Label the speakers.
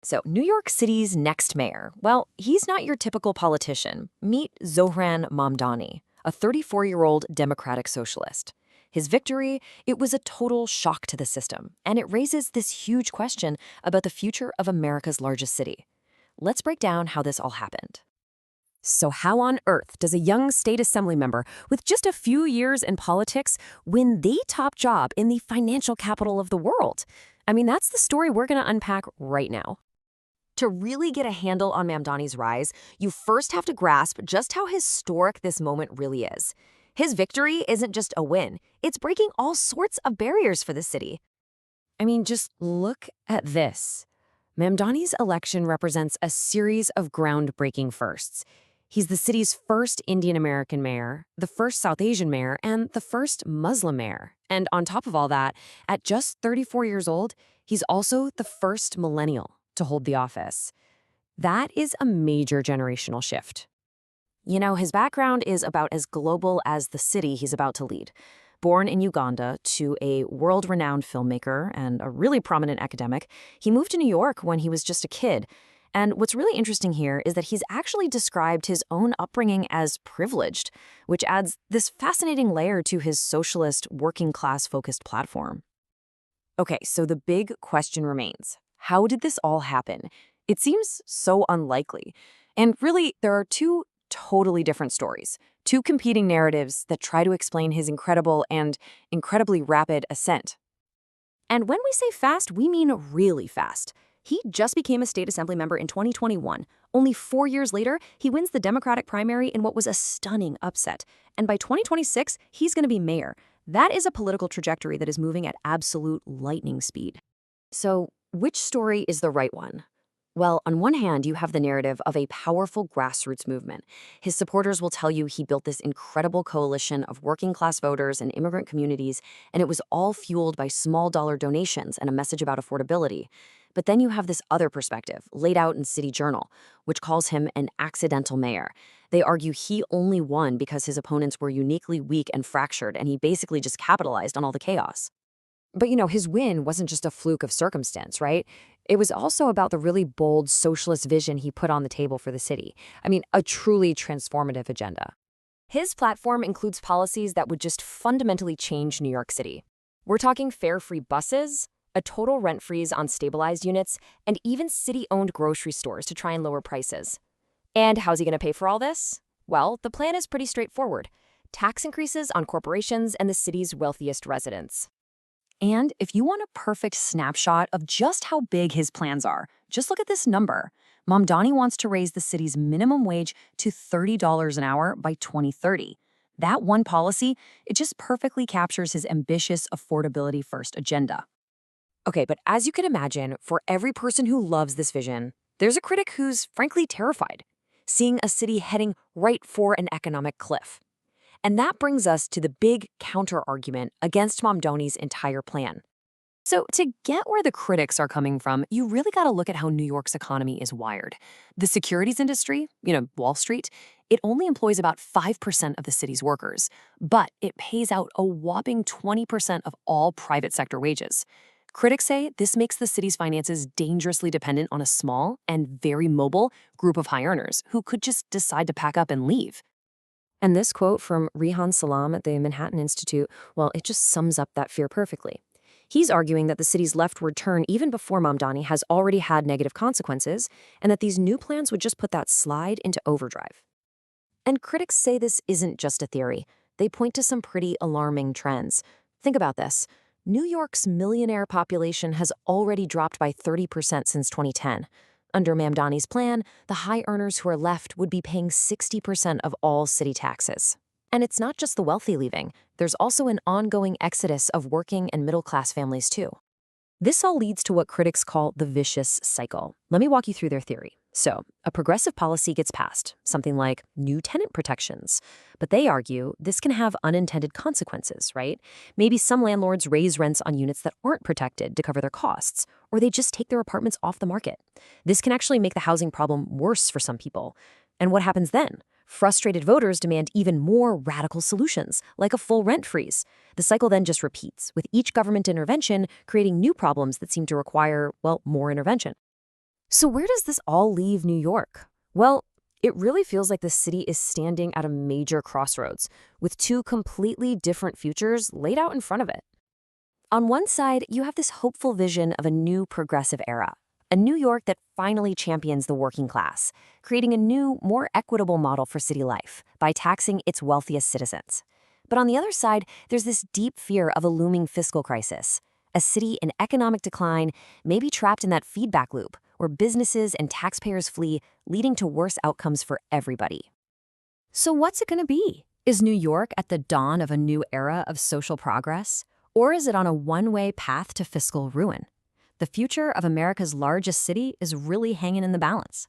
Speaker 1: So, New York City's next mayor, well, he's not your typical politician. Meet Zohran Mamdani, a 34-year-old Democratic Socialist. His victory, it was a total shock to the system, and it raises this huge question about the future of America's largest city. Let's break down how this all happened. So how on earth does a young state assembly member with just a few years in politics win the top job in the financial capital of the world? I mean, that's the story we're going to unpack right now. To really get a handle on Mamdani's rise, you first have to grasp just how historic this moment really is. His victory isn't just a win, it's breaking all sorts of barriers for the city. I mean, just look at this. Mamdani's election represents a series of groundbreaking firsts. He's the city's first Indian American mayor, the first South Asian mayor, and the first Muslim mayor. And on top of all that, at just 34 years old, he's also the first millennial to hold the office. That is a major generational shift. You know, his background is about as global as the city he's about to lead. Born in Uganda to a world-renowned filmmaker and a really prominent academic, he moved to New York when he was just a kid. And what's really interesting here is that he's actually described his own upbringing as privileged, which adds this fascinating layer to his socialist, working-class-focused platform. Okay, so the big question remains. How did this all happen? It seems so unlikely. And really, there are two totally different stories, two competing narratives that try to explain his incredible and incredibly rapid ascent. And when we say fast, we mean really fast. He just became a state assembly member in 2021. Only 4 years later, he wins the Democratic primary in what was a stunning upset. And by 2026, he's going to be mayor. That is a political trajectory that is moving at absolute lightning speed. So, which story is the right one? Well, on one hand, you have the narrative of a powerful grassroots movement. His supporters will tell you he built this incredible coalition of working-class voters and immigrant communities, and it was all fueled by small-dollar donations and a message about affordability. But then you have this other perspective, laid out in City Journal, which calls him an accidental mayor. They argue he only won because his opponents were uniquely weak and fractured, and he basically just capitalized on all the chaos. But his win wasn't just a fluke of circumstance, right? It was also about the really bold socialist vision he put on the table for the city. I mean, a truly transformative agenda. His platform includes policies that would just fundamentally change New York City. We're talking fare-free buses, a total rent freeze on stabilized units, and even city-owned grocery stores to try and lower prices. And how's he going to pay for all this? Well, the plan is pretty straightforward. Tax increases on corporations and the city's wealthiest residents. And if you want a perfect snapshot of just how big his plans are, just look at this number. Mamdani wants to raise the city's minimum wage to $30 an hour by 2030. That one policy, it just perfectly captures his ambitious affordability-first agenda. Okay, but as you can imagine, for every person who loves this vision, there's a critic who's frankly terrified, seeing a city heading right for an economic cliff. And that brings us to the big counter-argument against Mamdani's entire plan. So to get where the critics are coming from, you really got to look at how New York's economy is wired. The securities industry, Wall Street, it only employs about 5% of the city's workers, but it pays out a whopping 20% of all private sector wages. Critics say this makes the city's finances dangerously dependent on a small and very mobile group of high earners who could just decide to pack up and leave. And this quote from Rehan Salam at the Manhattan Institute, well, it just sums up that fear perfectly. He's arguing that the city's leftward turn, even before Mamdani, has already had negative consequences, and that these new plans would just put that slide into overdrive. And critics say this isn't just a theory. They point to some pretty alarming trends. Think about this. New York's millionaire population has already dropped by 30% since 2010. Under Mamdani's plan, the high earners who are left would be paying 60% of all city taxes. And it's not just the wealthy leaving. There's also an ongoing exodus of working and middle-class families, too. This all leads to what critics call the vicious cycle. Let me walk you through their theory. So, a progressive policy gets passed, something like new tenant protections. But they argue this can have unintended consequences, right? Maybe some landlords raise rents on units that aren't protected to cover their costs, or they just take their apartments off the market. This can actually make the housing problem worse for some people. And what happens then? Frustrated voters demand even more radical solutions, like a full rent freeze. The cycle then just repeats, with each government intervention creating new problems that seem to require, well, more intervention. So where does this all leave New York? Well, it really feels like the city is standing at a major crossroads, with two completely different futures laid out in front of it. On one side, you have this hopeful vision of a new progressive era, a New York that finally champions the working class, creating a new, more equitable model for city life by taxing its wealthiest citizens. But on the other side, there's this deep fear of a looming fiscal crisis, a city in economic decline, maybe trapped in that feedback loop where businesses and taxpayers flee, leading to worse outcomes for everybody. So what's it going to be? Is New York at the dawn of a new era of social progress? Or is it on a one-way path to fiscal ruin? The future of America's largest city is really hanging in the balance.